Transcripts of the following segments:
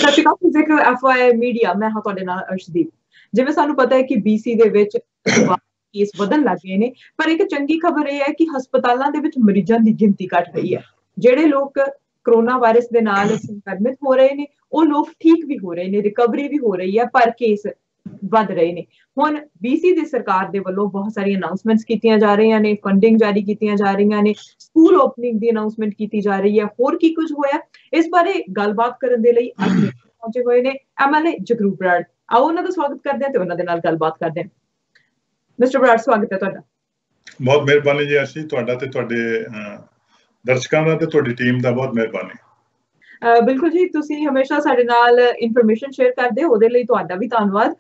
ਸਤਿ ਸ਼੍ਰੀ ਅਕਾਲ physique ਐਫਵਾਈ media ਮੈਂ ਹਾਂ ਤੁਹਾਡੇ ਨਾਲ ਅਰਸ਼ਦੀਪ। ਜਿਵੇਂ ਸਾਨੂੰ ਪਤਾ ਹੈ ਕਿ BC ਦੇ ਵਿੱਚ ਕੇਸ ਵਧਣ ਲੱਗ ਗਏ ਨੇ, ਪਰ ਇੱਕ ਚੰਗੀ ਖਬਰ ਇਹ ਹੈ ਕਿ ਹਸਪਤਾਲਾਂ ਦੇ ਵਿੱਚ ਮਰੀਜ਼ਾਂ ਦੀ ਗਿਣਤੀ ਘਟ ਰਹੀ ਹੈ। ਜਿਹੜੇ ਲੋਕ ਕਰੋਨਾ ਵਾਇਰਸ ਦੇ ਨਾਲ ਸੰਕਰਮਿਤ ਹੋ ਰਹੇ ਨੇ ਉਹ ਲੋਕ ਠੀਕ ਵੀ ਹੋ ਰਹੇ ਨੇ, ਰਿਕਵਰੀ ਵੀ ਹੋ ਰਹੀ ਹੈ, ਪਰ ਕੇਸ ਵੱਧ ਰਹੇ ਨੇ। ਹੁਣ BC ਦੀ ਸਰਕਾਰ ਦੇ ਵੱਲੋਂ ਬਹੁਤ ਸਾਰੀਆਂ ਅਨਾਉਂਸਮੈਂਟਸ ਕੀਤੀਆਂ ਜਾ ਰਹੀਆਂ ਨੇ, ਫੰਡਿੰਗ ਜਾਰੀ ਕੀਤੀਆਂ ਜਾ ਰਹੀਆਂ ਨੇ, ਸਕੂਲ ਓਪਨਿੰਗ ਦੀ ਅਨਾਉਂਸਮੈਂਟ ਕੀਤੀ ਜਾ ਰਹੀ ਹੈ। ਹੋਰ ਕੀ ਕੁਝ ਹੋਇਆ ਇਸ ਬਾਰੇ ਗੱਲਬਾਤ ਕਰਨ ਦੇ ਲਈ ਅੱਜ ਪਹੁੰਚੇ ਹੋਏ ਨੇ MLA ਜਗਰੂਪ ਬਰਾੜ। ਆਓ ਉਹਨਾਂ ਦਾ ਸਵਾਗਤ ਕਰਦੇ ਹਾਂ ਤੇ ਉਹਨਾਂ ਦੇ ਨਾਲ ਗੱਲਬਾਤ ਕਰਦੇ ਹਾਂ। ਮਿਸਟਰ ਬਰਾੜ, ਸਵਾਗਤ ਹੈ ਤੁਹਾਡਾ। ਬਹੁਤ ਮਿਹਰਬਾਨੀ ਜੀ ਅਰਸ਼ੀ, ਤੁਹਾਡਾ ਤੇ ਤੁਹਾਡੇ ਦਰਸ਼ਕਾਂ ਦਾ ਤੇ ਤੁਹਾਡੀ ਟੀਮ ਦਾ ਬਹੁਤ ਮਿਹਰਬਾਨੀ। ਬਿਲਕੁਲ ਜੀ, ਤੁਸੀਂ ਹਮੇਸ਼ਾ ਸਾਡੇ ਨਾਲ ਇਨਫੋਰਮੇਸ਼ਨ ਸ਼ੇਅਰ ਕਰਦੇ ਹੋ, ਉਹਦੇ ਲਈ ਤੁਹਾਡਾ ਵੀ ਧੰਨਵਾਦ।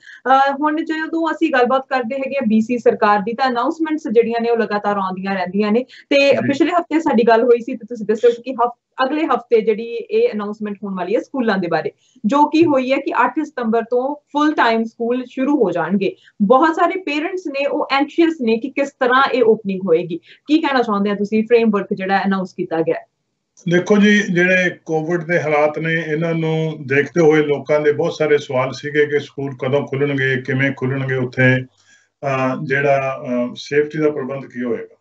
ਹੁਣ ਜਦੋਂ ਅਸੀਂ ਗੱਲਬਾਤ ਕਰਦੇ ਹੈਗੇ ਆ BC ਸਰਕਾਰ ਦੀ, ਤਾਂ ਅਨਾਉਂਸਮੈਂਟਸ ਜਿਹੜੀਆਂ ਨੇ ਉਹ ਲਗਾਤਾਰ ਆਉਂਦੀਆਂ ਰਹਿੰਦੀਆਂ ਨੇ ਤੇ ਪਿਛਲੇ ਹਫਤੇ ਸਾਡੀ ਗੱਲ ਹੋਈ ਸੀ ਤੇ ਤੁਸੀਂ ਦੱਸਿਆ ਸੀ ਕਿ ਅਗਲੇ ਹਫਤੇ ਜਿਹੜੀ ਇਹ ਅਨਾਉਂਸਮੈਂਟ ਹੋਣ ਵਾਲੀ ਹੈ ਸਕੂਲਾਂ ਦੇ ਬਾਰੇ, ਜੋ ਕਿ ਹੋਈ ਹੈ ਕਿ 8 ਸਤੰਬਰ ਤੋਂ ਫੁੱਲ ਟਾਈਮ ਸਕੂਲ ਸ਼ੁਰੂ ਹੋ ਜਾਣਗੇ। ਬਹੁਤ ਸਾਰੇ ਪੇਰੈਂਟਸ ਨੇ ਉਹ ਐਂਸ਼ੀਅਸ ਨੇ ਕਿ ਕਿਸ ਤਰ੍ਹਾਂ ਇਹ ਓਪਨਿੰਗ ਹੋਏਗੀ। ਕੀ ਕਹਿਣਾ ਚਾਹੁੰਦੇ ਆ ਤੁਸੀਂ ਫਰੇਮਵਰਕ ਜਿਹੜਾ ਅਨਾਉਂਸ ਕੀਤਾ ਗਿਆ? ਦੇਖੋ ਜੀ, ਜਿਹੜੇ ਕੋਵਿਡ ਦੇ ਹਾਲਾਤ ਨੇ ਇਹਨਾਂ ਨੂੰ ਦੇਖਦੇ ਹੋਏ ਲੋਕਾਂ ਦੇ ਬਹੁਤ ਸਾਰੇ ਸਵਾਲ ਸੀਗੇ ਕਿ ਸਕੂਲ ਕਦੋਂ ਖੁੱਲਣਗੇ, ਕਿਵੇਂ ਖੁੱਲਣਗੇ, ਉੱਥੇ ਜਿਹੜਾ ਸੇਫਟੀ ਦਾ ਪ੍ਰਬੰਧ ਕੀ ਹੋਏਗਾ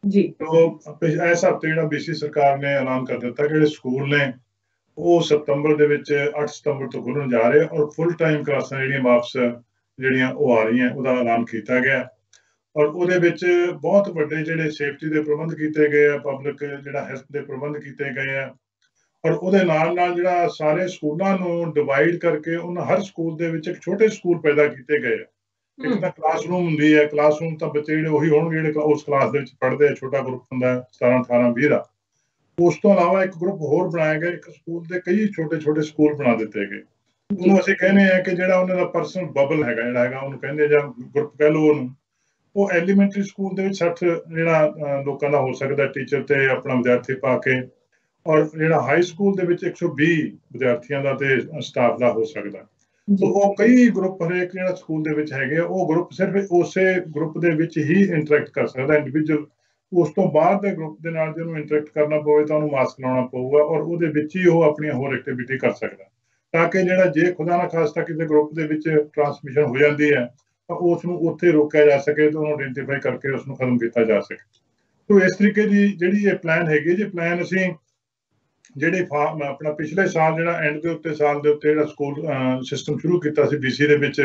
ਜੀ। ਇਸ ਹਫ਼ਤੇ ਜਿਹੜਾ BC ਸਰਕਾਰ ਨੇ ਐਲਾਨ ਕਰ ਦਿੱਤਾ ਕਿ ਜਿਹੜੇ ਸਕੂਲ ਨੇ ਉਹ ਸਤੰਬਰ ਦੇ ਵਿੱਚ 8 ਸਤੰਬਰ ਤੋਂ ਖੁੱਲਣ ਜਾ ਰਹੇ ਔਰ ਫੁੱਲ ਟਾਈਮ ਕਲਾਸਾਂ ਜਿਹੜੀਆਂ ਵਾਪਸ ਜਿਹੜੀਆਂ ਉਹ ਆ ਰਹੀਆਂ, ਉਹਦਾ ਐਲਾਨ ਕੀਤਾ ਗਿਆ। ਔਰ ਉਹਦੇ ਵਿੱਚ ਬਹੁਤ ਵੱਡੇ ਜਿਹੜੇ ਸੇਫਟੀ ਦੇ ਪ੍ਰਬੰਧ ਕੀਤੇ ਗਏ ਆ, ਪਬਲਿਕ ਜਿਹੜਾ ਹੈਲਥ ਦੇ ਪ੍ਰਬੰਧ ਕੀਤੇ ਗਏ ਆ। ਔਰ ਉਹਦੇ ਨਾਲ ਨਾਲ ਜਿਹੜਾ ਸਾਰੇ ਸਕੂਲਾਂ ਨੂੰ ਡਿਵਾਈਡ ਕਰਕੇ ਉਹਨਾਂ ਹਰ ਸਕੂਲ ਦੇ ਵਿੱਚ ਇੱਕ ਛੋਟੇ ਸਕੂਲ ਪੈਦਾ ਕੀਤੇ ਗਏ ਆ। ਇੱਕ ਤਾਂ ਕਲਾਸਰੂਮ ਹੁੰਦੀ ਹੈ, ਕਲਾਸਰੂਮ ਤਾਂ ਬੱਚੇ ਜਿਹੜੇ ਉਹੀ ਹੋਣਗੇ ਜਿਹੜੇ ਉਸ ਕਲਾਸ ਦੇ ਵਿੱਚ ਪੜ੍ਹਦੇ ਆ, ਛੋਟਾ ਗਰੁੱਪ ਹੁੰਦਾ 17, 18, 20 ਦਾ। ਉਸ ਤੋਂ ਇਲਾਵਾ ਇੱਕ ਗਰੁੱਪ ਹੋਰ ਬਣਾਇਆ ਗਿਆ, ਇੱਕ ਸਕੂਲ ਦੇ ਕਈ ਛੋਟੇ ਛੋਟੇ ਸਕੂਲ ਬਣਾ ਦਿੱਤੇ ਗਏ। ਉਹਨੂੰ ਅਸੀਂ ਕਹਿੰਦੇ ਆ ਕਿ ਜਿਹੜਾ ਉਹਨਾਂ ਦਾ ਪਰਸਨਲ ਬਬਲ ਹੈਗਾ, ਜਿਹੜਾ ਹੈਗਾ ਉਹਨੂੰ ਕਹਿੰਦੇ ਜਾਂ ਗਰੁੱਪ ਕਹਿ ਲਓ ਉਹਨੂੰ। ਉਹ ਐਲੀਮੈਂਟਰੀ ਸਕੂਲ ਦੇ ਵਿੱਚ 60 ਜਿਹੜਾ ਲੋਕਾਂ ਦਾ ਹੋ ਸਕਦਾ, ਟੀਚਰ ਤੇ ਆਪਣਾ ਵਿਦਿਆਰਥੀ ਪਾ ਕੇ। ਔਰ ਜਿਹੜਾ ਹਾਈ ਸਕੂਲ ਦੇ ਵਿੱਚ 120 ਵਿਦਿਆਰਥੀਆਂ ਦਾ ਤੇ ਸਟਾਫ ਦਾ ਹੋ ਸਕਦਾ। ਉਹ ਕਈ ਗਰੁੱਪ ਹਰੇਕ ਜਿਹੜਾ ਸਕੂਲ ਦੇ ਵਿੱਚ ਹੈਗੇ ਆ, ਉਹ ਗਰੁੱਪ ਸਿਰਫ ਉਸੇ ਗਰੁੱਪ ਦੇ ਵਿੱਚ ਹੀ ਇੰਟਰੈਕਟ ਕਰ ਸਕਦਾ ਇੰਡੀਵਿਜੂਅਲ। ਉਸ ਤੋਂ ਬਾਅਦ ਦੇ ਗਰੁੱਪ ਦੇ ਨਾਲ ਜੇ ਉਹਨੂੰ ਇੰਟਰੈਕਟ ਕਰਨਾ ਪਵੇ ਤਾਂ ਉਹਨੂੰ ਮਾਸਕ ਲਾਉਣਾ ਪਊਗਾ ਔਰ ਉਹਦੇ ਵਿੱਚ ਹੀ ਉਹ ਆਪਣੀਆਂ ਹੋਰ ਐਕਟੀਵਿਟੀ ਕਰ ਸਕਦਾ, ਤਾਂ ਕਿ ਜਿਹੜਾ ਜੇ ਖੁਦਾ ਨਾ ਖਾਸਤਾ ਕਿਸੇ ਗਰੁੱਪ ਦੇ ਵਿੱਚ ਟਰਾਂਸਮਿਸ਼ਨ ਹੋ ਜਾਂਦੀ ਹੈ ਤਾਂ ਉਸ ਨੂੰ ਉੱਥੇ ਰੋਕਿਆ ਜਾ ਸਕੇ ਤੇ ਉਹਨੂੰ ਆਇਡੈਂਟੀਫਾਈ ਕਰਕੇ ਉਸ ਨੂੰ ਖਤਮ ਕੀਤਾ ਜਾ ਸਕੇ। ਤੋ ਇਸ ਤਰੀਕੇ ਦੀ ਜਿਹੜੀ ਇਹ ਪਲਾਨ ਹੈਗੀ ਜੀ, ਪਲਾਨ ਅਸੀਂ ਜਿਹੜੇ ਆਪਣਾ ਪਿਛਲੇ ਸਾਲ ਜਿਹੜਾ ਐਂਡ ਦੇ ਉੱਤੇ ਸਾਲ ਦੇ ਉੱਤੇ ਜਿਹੜਾ ਸਕੂਲ ਸਿਸਟਮ ਸ਼ੁਰੂ ਕੀਤਾ ਸੀ BC ਦੇ ਵਿੱਚ।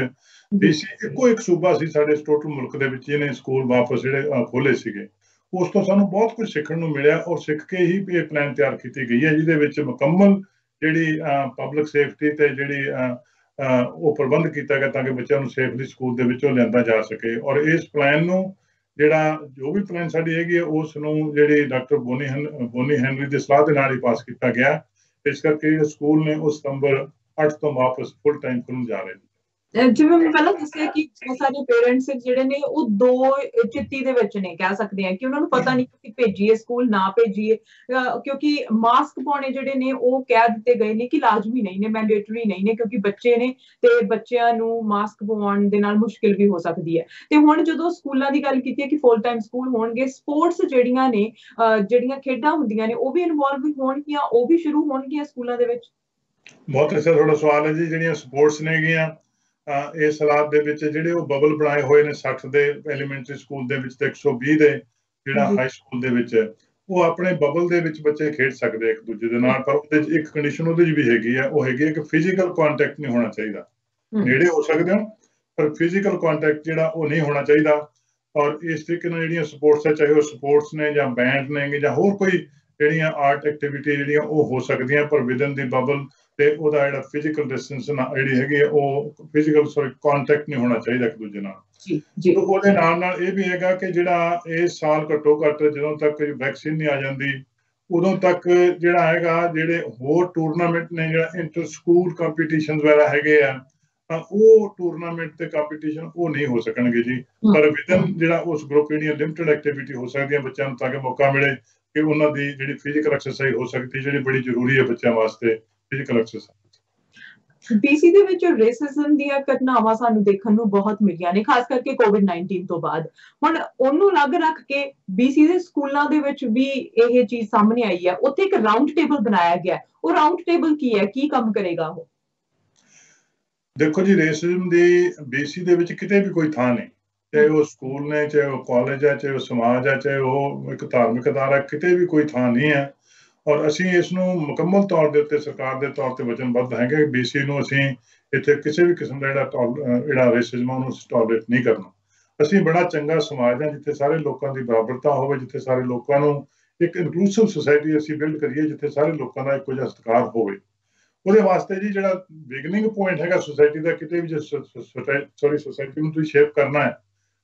BC ਇੱਕੋ ਇੱਕ ਸੂਬਾ ਸੀ ਸਾਡੇ ਟੋਟਲ ਮੁਲਕ ਦੇ ਵਿੱਚ ਇਹਨੇ ਸਕੂਲ ਵਾਪਸ ਜਿਹੜੇ ਖੋਲੇ ਸੀਗੇ। ਉਸ ਤੋਂ ਸਾਨੂੰ ਬਹੁਤ ਕੁਝ ਸਿੱਖਣ ਨੂੰ ਮਿਲਿਆ ਔਰ ਸਿੱਖ ਕੇ ਹੀ ਇਹ ਪਲਾਨ ਤਿਆਰ ਕੀਤੀ ਗਈ ਹੈ, ਜਿਹਦੇ ਵਿੱਚ ਮੁਕੰਮਲ ਜਿਹੜੀ ਪਬਲਿਕ ਸੇਫਟੀ ਤੇ ਜਿਹੜੀ ਉਹ ਪ੍ਰਬੰਧ ਕੀਤਾ ਗਿਆ ਤਾਂ ਕਿ ਬੱਚਿਆਂ ਨੂੰ ਸੇਫਲੀ ਸਕੂਲ ਦੇ ਵਿੱਚੋਂ ਲਿਆਂਦਾ ਜਾ ਸਕੇ। ਔਰ ਇਸ ਪਲਾਨ ਨੂੰ ਜਿਹੜਾ ਜੋ ਵੀ ਪਲਾਨ ਸਾਡੀ ਹੈਗੀ ਹੈ ਉਸ ਨੂੰ ਜਿਹੜੀ ਡਾਕਟਰ ਬੋਨੀ ਹੈਨਰੀ ਦੀ ਸਲਾਹ ਦੇ ਨਾਲ ਹੀ ਪਾਸ ਕੀਤਾ ਗਿਆ। ਇਸ ਕਰਕੇ ਸਕੂਲ ਨੇ ਉਹ ਸਤੰਬਰ 8 ਤੋਂ ਵਾਪਸ ਫੁੱਲ ਟਾਈਮ ਖੁੱਲ੍ਹਣ ਜਾ ਰਹੇ ਨੇ। ਜਿਵੇਂ ਮੈਂ ਪਹਿਲਾਂ ਦੱਸਿਆ ਕਿ ਬਹੁਤ ਸਾਰੇ ਪੇਰੈਂਟਸ ਜਿਹੜੇ ਨੇ ਉਹ ਦੋ ਚਿੱਤੀ ਦੇ ਵਿੱਚ ਨੇ, ਕਹਿ ਸਕਦੇ ਆ ਕਿ ਉਹਨਾਂ ਨੂੰ ਪਤਾ ਨਹੀਂ ਕਿ ਭੇਜੀਏ ਸਕੂਲ ਨਾ ਭੇਜੀਏ, ਕਿਉਂਕਿ ਮਾਸਕ ਪਾਉਣੇ ਜਿਹੜੇ ਨੇ ਉਹ ਕਹਿ ਦਿੱਤੇ ਗਏ ਨੇ ਕਿ ਲਾਜ਼ਮੀ ਨਹੀਂ ਨੇ, ਮੈਂਡੇਟਰੀ ਨਹੀਂ ਨੇ, ਕਿਉਂਕਿ ਬੱਚੇ ਨੇ ਤੇ ਬੱਚਿਆਂ ਨੂੰ ਮਾਸਕ ਪਵਾਉਣ ਦੇ ਨਾਲ ਮੁਸ਼ਕਿਲ ਵੀ ਹੋ ਸਕਦੀ ਹੈ। ਤੇ ਹੁਣ ਜਦੋਂ ਸਕੂਲਾਂ ਦੀ ਗੱਲ ਕੀਤੀ ਹੈ ਕਿ ਫੁੱਲ ਟਾਈਮ ਸਕੂਲ ਹੋਣਗੇ, ਸਪੋਰਟਸ ਜਿਹੜੀਆਂ ਨੇ ਜਿਹੜੀਆਂ ਖੇਡਾਂ ਹੁੰਦੀਆਂ ਨੇ ਉਹ ਵੀ ਇਨਵੋਲਵ ਹੋਣਗੀਆਂ, ਉਹ ਵੀ ਸ਼ੁਰੂ ਹੋਣਗੀਆਂ ਸਕੂਲਾਂ ਦੇ ਵਿੱਚ। ਬਹੁਤ ਅੱਛਾ ਤੁਹਾਡਾ ਸਵਾਲ ਹੈ ਜੀ। ਜਿਹੜੀਆਂ ਸਪੋਰਟਸ ਨੇਗੀਆਂ ਇਸ ਹਾਲਾਤ ਦੇ ਵਿੱਚ ਜਿਹੜੇ ਉਹ ਬਬਲ ਬਣਾਏ ਹੋਏ ਨੇ 60 ਦੇ ਐਲੀਮੈਂਟਰੀ ਸਕੂਲ ਦੇ ਵਿੱਚ ਤੇ 120 ਦੇ ਜਿਹੜਾ ਹਾਈ ਸਕੂਲ ਦੇ ਵਿੱਚ, ਉਹ ਆਪਣੇ ਬਬਲ ਦੇ ਵਿੱਚ ਬੱਚੇ ਖੇਡ ਸਕਦੇ ਇੱਕ ਦੂਜੇ ਦੇ ਨਾਲ। ਪਰ ਉਹਦੇ 'ਚ ਇੱਕ ਕੰਡੀਸ਼ਨ ਉਹਦੇ 'ਚ ਵੀ ਹੈਗੀ ਆ, ਉਹ ਹੈਗੀ ਹੈ ਕਿ ਫਿਜ਼ੀਕਲ ਕੰਟੈਕਟ ਨਹੀਂ ਹੋਣਾ ਚਾਹੀਦਾ। ਨੇੜੇ ਹੋ ਸਕਦੇ ਹੋ ਪਰ ਫਿਜ਼ੀਕਲ ਕੰਟੈਕਟ ਜਿਹੜਾ ਉਹ ਨਹੀਂ ਹੋਣਾ ਚਾਹੀਦਾ। ਔਰ ਇਸ ਤਰੀਕੇ ਨਾਲ ਜਿਹੜੀਆਂ ਸਪੋਰਟਸ ਹੈ, ਚਾਹੇ ਉਹ ਸਪੋਰਟਸ ਨੇ ਜਾਂ ਬੈਂਡ ਨੇ ਜਾਂ ਹੋਰ ਕੋਈ ਜਿਹੜੀਆਂ ਆਰਟ ਐਕਟੀਵਿਟੀ ਜਿਹੜੀਆਂ ਉਹ ਹੋ ਸਕਦੀਆਂ, ਪਰ ਵਿਦਨ ਦੀ ਬਬਲ ਤੇ ਉਹਦਾ ਜਿਹੜਾ ਫਿਜ਼ੀਕਲ ਡਿਸਟੈਂਸ ਜਿਹੜੀ ਹੈਗੀ ਉਹ ਫਿਜ਼ੀਕਲ ਕੰਟੈਕਟ ਨਹੀਂ ਹੋਣਾ ਚਾਹੀਦਾ ਇੱਕ ਦੂਜੇ ਨਾਲ। ਉਹਦੇ ਨਾਲ ਨਾਲ ਇਹ ਵੀ ਹੈਗਾ ਕਿ ਜਿਹੜਾ ਇਸ ਸਾਲ ਘੱਟੋ ਘੱਟ ਜਦੋਂ ਤੱਕ ਵੈਕਸੀਨ ਨਹੀਂ ਆ ਜਾਂਦੀ ਉਦੋਂ ਤੱਕ ਜਿਹੜਾ ਹੈਗਾ ਜਿਹੜੇ ਹੋਰ ਟੂਰਨਾਮੈਂਟ ਨੇ, ਜਿਹੜਾ ਇੰਟਰ ਸਕੂਲ ਕੰਪੀਟੀਸ਼ਨ ਵਗੈਰਾ ਹੈਗੇ ਆ, ਤਾਂ ਉਹ ਟੂਰਨਾਮੈਂਟ ਤੇ ਕੰਪੀਟੀਸ਼ਨ ਉਹ ਨਹੀਂ ਹੋ ਸਕਣਗੇ ਜੀ। ਪਰ ਵਿਦਨ ਜਿਹੜਾ ਉਸ ਗਰੁੱਪ ਜਿਹੜੀਆਂ ਲਿਮਟਿਡ ਐਕਟੀਵਿਟੀ ਹੋ ਸਕਦੀਆਂ ਬੱਚਿਆਂ ਨੂੰ, ਤਾਂ ਕਿ ਮੌਕਾ ਮਿਲੇ ਕਿ ਉਹਨਾਂ ਦੀ ਜਿਹੜੀ ਫਿਜ਼ੀਕਲ ਐਕਸਰਸਾਈਜ਼ ਹੋ ਸਕਦੀ, ਜਿਹੜੀ ਬੜੀ ਜ਼ਰੂਰੀ ਹੈ ਬੱਚਿਆਂ ਵਾਸਤੇ ਫਿਜ਼ੀਕਲ ਐਕਸਰਸਾਈਜ਼। BC ਦੇ ਵਿੱਚ ਰੇਸਿਜ਼ਮ ਦੀਆਂ ਘਟਨਾਵਾਂ ਸਾਨੂੰ ਦੇਖਣ ਨੂੰ ਬਹੁਤ ਮਿਲੀਆਂ ਨੇ, ਖਾਸ ਕਰਕੇ COVID-19 ਤੋਂ ਬਾਅਦ। ਹੁਣ ਉਹਨੂੰ ਅਲੱਗ ਰੱਖ ਕੇ BC ਦੇ ਸਕੂਲਾਂ ਦੇ ਵਿੱਚ ਵੀ ਇਹ ਚੀਜ਼ ਸਾਹਮਣੇ ਆਈ ਹੈ। ਉੱਥੇ ਇੱਕ ਰਾਊਂਡ ਟੇਬਲ ਬਣਾਇਆ ਗਿਆ, ਉਹ ਰਾਊਂਡ ਟੇਬਲ ਕੀ ਹੈ, ਕੀ ਕੰਮ ਕਰੇਗਾ ਉਹ? ਦੇਖੋ ਜੀ, ਰੇਸਿਜ਼ਮ ਦੀ BC ਦੇ ਵਿੱਚ ਕਿਤੇ ਵੀ ਕੋਈ ਥਾਂ ਨਹੀਂ, ਚਾਹੇ ਉਹ ਸਕੂਲ ਨੇ, ਚਾਹੇ ਉਹ ਕਾਲਜ ਹੈ, ਚਾਹੇ ਉਹ ਸਮਾਜ ਹੈ, ਚਾਹੇ ਉਹ ਇੱਕ ਧਾਰਮਿਕ ਅਦਾਰਾ, ਕਿਤੇ ਵੀ ਕੋਈ ਥਾਂ ਨਹੀਂ ਹੈ। ਔਰ ਅਸੀਂ ਇਸ ਨੂੰ ਮੁਕੰਮਲ ਤੌਰ ਦੇ ਉੱਤੇ ਸਰਕਾਰ ਦੇ ਤੌਰ ਤੇ ਵਚਨਬੱਧ ਹੈਗੇ ਕਿ BC ਨੂੰ ਅਸੀਂ ਇੱਥੇ ਕਿਸੇ ਵੀ ਕਿਸਮ ਦਾ ਜਿਹੜਾ ਰੇਸਿਜ਼ਮ ਉਹਨੂੰ ਟੋਲਰੇਟ ਨਹੀਂ ਕਰਨਾ। ਅਸੀਂ ਬੜਾ ਚੰਗਾ ਸਮਾਜ ਹੈ ਜਿੱਥੇ ਸਾਰੇ ਲੋਕਾਂ ਦੀ ਬਰਾਬਰਤਾ ਹੋਵੇ, ਜਿੱਥੇ ਸਾਰੇ ਲੋਕਾਂ ਨੂੰ ਇੱਕ ਇਨਕਲੂਸਿਵ ਸੁਸਾਇਟੀ ਅਸੀਂ ਬਿਲਡ ਕਰੀਏ, ਜਿੱਥੇ ਸਾਰੇ ਲੋਕਾਂ ਦਾ ਇੱਕੋ ਜਿਹਾ ਸਤਿਕਾਰ ਹੋਵੇ। ਉਹਦੇ ਵਾਸਤੇ ਜੀ ਜਿਹੜਾ ਬਿਗਨਿੰਗ ਪੁਆਇੰਟ ਹੈਗਾ ਸੁਸਾਇਟੀ ਦਾ, ਕਿਤੇ ਵੀ ਜੇ ਸੁਸਾਇਟੀ ਨੂੰ ਤੁਸੀਂ ਸ਼ੇਪ ਕਰਨਾ ਹੈ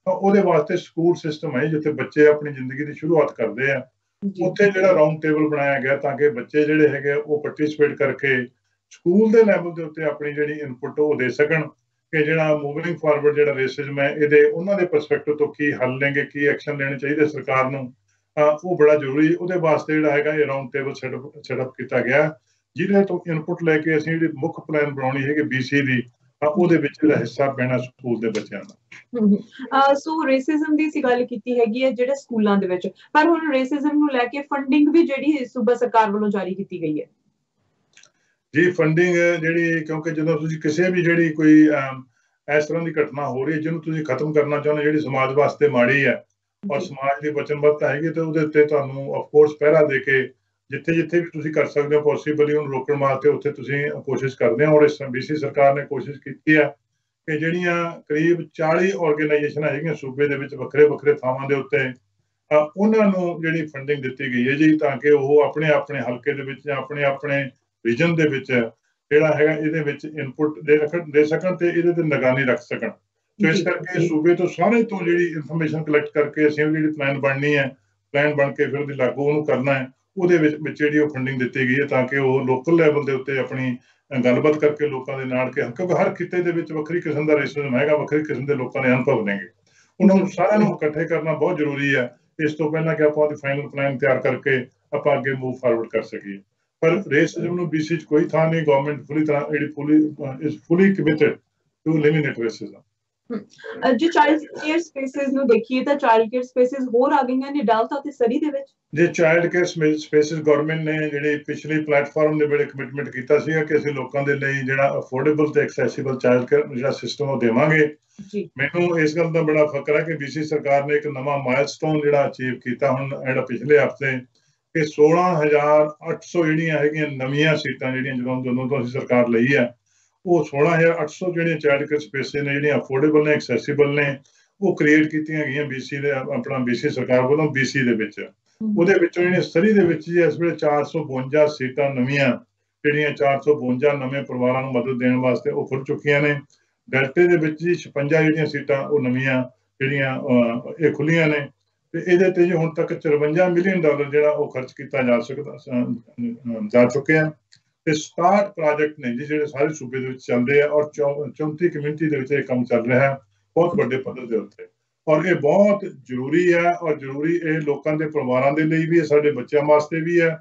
ਤਾਂ ਉਹਦੇ ਵਾਸਤੇ ਸਕੂਲ ਸਿਸਟਮ ਹੈ ਜਿੱਥੇ ਬੱਚੇ ਆਪਣੀ ਜ਼ਿੰਦਗੀ ਦੀ ਸ਼ੁਰੂਆਤ ਕਰਦੇ ਆ। ਉੱਥੇ ਜਿਹੜਾ ਰਾਉਂਡ ਟੇਬਲ ਬਣਾਇਆ ਗਿਆ ਤਾਂ ਕਿ ਬੱਚੇ ਜਿਹੜੇ ਹੈਗੇ ਉਹ ਪਾਰਟਿਸਿਪੇਟ ਕਰਕੇ ਸਕੂਲ ਦੇ ਲੈਵਲ ਦੇ ਉੱਤੇ ਆਪਣੀ ਜਿਹੜੀ ਇਨਪੁਟ ਉਹ ਦੇ ਸਕਣ ਕਿ ਜਿਹੜਾ ਮੂਵਿੰਗ ਫਾਰਵਰਡ ਜਿਹੜਾ ਰੇਸਿਜ਼ਮ ਹੈ ਇਹਦੇ ਉਹਨਾਂ ਦੇ ਪਰਸਪੈਕਟਿਵ ਤੋਂ ਕੀ ਹੱਲ ਲੈਣਗੇ, ਕੀ ਐਕਸ਼ਨ ਲੈਣੇ ਚਾਹੀਦੇ ਸਰਕਾਰ ਨੂੰ, ਉਹ ਬੜਾ ਜ਼ਰੂਰੀ। ਉਹਦੇ ਵਾਸਤੇ ਜਿਹੜਾ ਹੈਗਾ ਇਹ ਰਾਉਂਡ ਟੇਬਲ ਸੈਟਅਪ ਕੀਤਾ ਗਿਆ, ਜਿਹਦੇ ਤੋਂ ਇਨਪੁਟ ਲੈ ਕੇ ਅਸੀਂ ਜਿਹੜੀ ਮੁੱਖ ਪਲਾਨ ਬਣਾਉਣੀ ਹੈਗੀ BC ਦੀ, ਉਹਦੇ ਵਿੱਚ ਇਹਦਾ ਹਿੱਸਾ ਪੈਣਾ ਸਕੂਲ ਦੇ ਬੱਚਿਆਂ ਦਾ। ਸੋ ਰੇਸਿਜ਼ਮ ਦੀ ਅਸੀਂ ਗੱਲ ਕੀਤੀ ਹੈਗੀ ਹੈ ਜਿਹੜੇ ਸਕੂਲਾਂ ਦੇ ਵਿੱਚ, ਪਰ ਹੁਣ ਰੇਸਿਜ਼ਮ ਨੂੰ ਲੈ ਕੇ ਫੰਡਿੰਗ ਵੀ ਜਿਹੜੀ ਸੂਬਾ ਸਰਕਾਰ ਵੱਲੋਂ ਜਾਰੀ ਕੀਤੀ ਗਈ ਹੈ ਜੀ। ਫੰਡਿੰਗ ਜਿਹੜੀ, ਕਿਉਂਕਿ ਜਦੋਂ ਤੁਸੀਂ ਕਿਸੇ ਵੀ ਜਿਹੜੀ ਕੋਈ ਇਸ ਤਰ੍ਹਾਂ ਦੀ ਘਟਨਾ ਹੋ ਰਹੀ ਹੈ ਜਿਹਨੂੰ ਤੁਸੀਂ ਖਤਮ ਕਰਨਾ ਚਾਹੁੰਦੇ, ਜਿਹੜੀ ਸਮਾਜ ਵਾਸਤੇ ਮਾੜੀ ਹੈ ਔਰ ਸਮਾਜ ਦੀ ਵਚਨਬੱਧਤਾ ਹੈਗੀ, ਤੇ ਉਹਦੇ ਉੱਤੇ ਤੁਹਾਨੂੰ ਅਫਕੋਰਸ ਪਹਿਰਾ ਦੇ ਕੇ ਜਿੱਥੇ ਜਿੱਥੇ ਵੀ ਤੁਸੀਂ ਕਰ ਸਕਦੇ ਹੋ ਪੋਸੀਬਲੀ ਉਹਨੂੰ ਰੋਕਣ ਵਾਸਤੇ ਉੱਥੇ ਤੁਸੀਂ ਕੋਸ਼ਿਸ਼ ਕਰਦੇ ਹੋ। ਔਰ ਇਸ BC ਸਰਕਾਰ ਨੇ ਕੋਸ਼ਿਸ਼ ਕੀਤੀ ਹੈ ਕਿ ਜਿਹੜੀਆਂ ਕਰੀਬ 40 ਆਰਗੇਨਾਈਜੇਸ਼ਨਾਂ ਹੈਗੀਆਂ ਸੂਬੇ ਦੇ ਵਿੱਚ ਵੱਖਰੇ ਵੱਖਰੇ ਥਾਵਾਂ ਦੇ ਉੱਤੇ, ਉਹਨਾਂ ਨੂੰ ਜਿਹੜੀ ਫੰਡਿੰਗ ਦਿੱਤੀ ਗਈ ਹੈ ਜੀ, ਤਾਂ ਕਿ ਉਹ ਆਪਣੇ ਆਪਣੇ ਹਲਕੇ ਦੇ ਵਿੱਚ ਜਾਂ ਆਪਣੇ ਆਪਣੇ ਰੀਜਨ ਦੇ ਵਿੱਚ ਜਿਹੜਾ ਹੈਗਾ ਇਹਦੇ ਵਿੱਚ ਇਨਪੁਟ ਦੇ ਸਕਣ ਤੇ ਇਹਦੇ ਤੇ ਨਿਗਰਾਨੀ ਰੱਖ ਸਕਣ। ਸੋ ਇਸ ਕਰਕੇ ਸੂਬੇ ਤੋਂ ਸਾਰੇ ਤੋਂ ਜਿਹੜੀ ਇਨਫੋਰਮੇਸ਼ਨ ਕਲੈਕਟ ਕਰਕੇ ਅਸੀਂ ਜਿਹੜੀ ਪਲਾਨ ਬਣਨੀ ਹੈ, ਪਲਾਨ ਬਣ ਕੇ ਫਿਰ ਉਹਦੀ ਲਾਗੂ ਉਹਨੂੰ ਕਰਨਾ ਹੈ, ਉਹਦੇ ਵਿੱਚ ਜਿਹੜੀ ਉਹ ਫੰਡਿੰਗ ਦਿੱਤੀ ਗਈ ਹੈ ਤਾਂ ਕਿ ਉਹ ਲੋਕਲ ਲੈਵਲ ਦੇ ਉੱਤੇ ਆਪਣੀ ਗੱਲਬਾਤ ਕਰਕੇ ਲੋਕਾਂ ਦੇ ਨਾਲ, ਕਿਉਂਕਿ ਹਰ ਖਿੱਤੇ ਦੇ ਵਿੱਚ ਵੱਖਰੀ ਕਿਸਮ ਦਾ ਰੇਸਿਜ਼ਮ ਹੈਗਾ, ਵੱਖਰੀ ਕਿਸਮ ਦੇ ਲੋਕਾਂ ਦੇ ਅਨੁਭਵ ਨੇਗੇ, ਉਹਨਾਂ ਨੂੰ ਸਾਰਿਆਂ ਨੂੰ ਇਕੱਠੇ ਕਰਨਾ ਬਹੁਤ ਜ਼ਰੂਰੀ ਹੈ ਇਸ ਤੋਂ ਪਹਿਲਾਂ ਕਿ ਆਪਾਂ ਉਹਦੀ ਫਾਈਨਲ ਪਲਾਨ ਤਿਆਰ ਕਰਕੇ ਆਪਾਂ ਅੱਗੇ ਮੂਵ ਫਾਰਵਰਡ ਕਰ ਸਕੀਏ। ਪਰ ਰੇਸਿਜ਼ਮ ਨੂੰ BC 'ਚ ਕੋਈ ਥਾਂ ਨਹੀਂ। ਗਵਰਨਮੈਂਟ ਪੂਰੀ ਤਰ੍ਹਾਂ ਜਿਹੜੀ fully committed to eliminate racism. ਜੇ ਚਾਈਲਡ ਕੇਅਰ ਸਪੇਸਿਸ ਨੂੰ ਦੇਖੀਏ ਤਾਂ ਚਾਈਲਡ ਕੇਅਰ ਸਪੇਸਿਸ ਹੋਰ ਆ ਗਈਆਂ ਨੇ ਡਾਲਟਾ ਤੇ ਸਰੀ ਦੇ ਵਿੱਚ। ਜੇ ਚਾਈਲਡ ਕੇਅਰ ਸਪੇਸਿਸ ਗਵਰਨਮੈਂਟ ਨੇ ਜਿਹੜੀ ਪਿਛਲੀ ਪਲੇਟਫਾਰਮ ਦੇ ਵੇਲੇ ਕਮਿਟਮੈਂਟ ਕੀਤਾ ਸੀਗਾ ਕਿ ਅਸੀਂ ਲੋਕਾਂ ਦੇ ਲਈ ਜਿਹੜਾ ਅਫੋਰਡੇਬਲ ਤੇ ਐਕਸੈਸਿਬਲ ਚਾਈਲਡ ਕੇਅਰ ਜਿਹੜਾ ਸਿਸਟਮ ਉਹ ਦੇਵਾਂਗੇ। ਮੈਨੂੰ ਇਸ ਗੱਲ ਦਾ ਬੜਾ ਫਖਰ ਹੈ ਕਿ BC ਸਰਕਾਰ ਨੇ ਇੱਕ ਨਵਾਂ ਮਾਈਲਸਟੋਨ ਜਿਹੜਾ ਅਚੀਵ ਕੀਤਾ ਹੁਣ ਜਿਹੜਾ ਪਿਛਲੇ ਹਫ਼ਤੇ, ਕਿ 16,800 ਜਿਹੜੀਆਂ ਹੈਗੀਆਂ ਨਵੀਆਂ ਸੀਟਾਂ ਜਿਹੜੀਆਂ ਜਦੋਂ ਤੋਂ ਅਸੀਂ ਸਰਕਾਰ ਲਈ ਹੈ, ਉਹ 16,800 ਜਿਹੜੀਆਂ ਚਾਈਲਡ ਕੇਅਰ ਸਪੇਸਿਸ ਨੇ ਜਿਹੜੀਆਂ ਅਫੋਰਡੇਬਲ ਨੇ, ਐਕਸੈਸਿਬਲ ਨੇ, ਉਹ ਕ੍ਰੀਏਟ ਕੀਤੀਆਂ ਗਈਆਂ BC ਦੇ ਆਪਣਾ BC ਸਰਕਾਰ ਵੱਲੋਂ BC ਦੇ ਵਿੱਚ। ਉਹਦੇ ਵਿੱਚੋਂ ਜਿਹੜੀਆਂ ਸਰੀ ਦੇ ਵਿੱਚ ਜੀ ਇਸ ਵੇਲੇ 452 ਸੀਟਾਂ ਨਵੀਆਂ, ਜਿਹੜੀਆਂ 452 ਨਵੇਂ ਪਰਿਵਾਰਾਂ ਨੂੰ ਮਦਦ ਦੇਣ ਵਾਸਤੇ ਉਹ ਖੁੱਲ ਚੁੱਕੀਆਂ ਨੇ। ਡੈਲਟੇ ਦੇ ਵਿੱਚ ਜੀ 56 ਜਿਹੜੀਆਂ ਸੀਟਾਂ ਉਹ ਨਵੀਆਂ ਜਿਹੜੀਆਂ ਇਹ ਖੁੱਲੀਆਂ ਨੇ, ਤੇ ਇਹਦੇ ਤੇ ਜੀ ਹੁਣ ਤੱਕ $54 ਮਿਲੀਅਨ ਜਿਹੜਾ ਉਹ ਖਰਚ ਕੀਤਾ ਜਾ ਚੁੱਕਿਆ। ਤੇ 67 ਪ੍ਰੋਜੈਕਟ ਨੇ ਜੀ ਜਿਹੜੇ ਸਾਰੇ ਸੂਬੇ ਦੇ ਵਿੱਚ ਚੱਲਦੇ ਆ ਔਰ 34 ਕਮਿਊਨਿਟੀ ਦੇ ਵਿੱਚ ਇਹ ਕੰਮ ਚੱਲ ਰਿਹਾ ਹੈ ਬਹੁਤ ਵੱਡੇ ਪੱਧਰ ਦੇ ਉੱਤੇ। ਔਰ ਇਹ ਬਹੁਤ ਜ਼ਰੂਰੀ ਹੈ, ਔਰ ਜ਼ਰੂਰੀ ਇਹ ਲੋਕਾਂ ਦੇ ਪਰਿਵਾਰਾਂ ਦੇ ਲਈ ਵੀ ਹੈ, ਸਾਡੇ ਬੱਚਿਆਂ ਵਾਸਤੇ ਵੀ ਹੈ,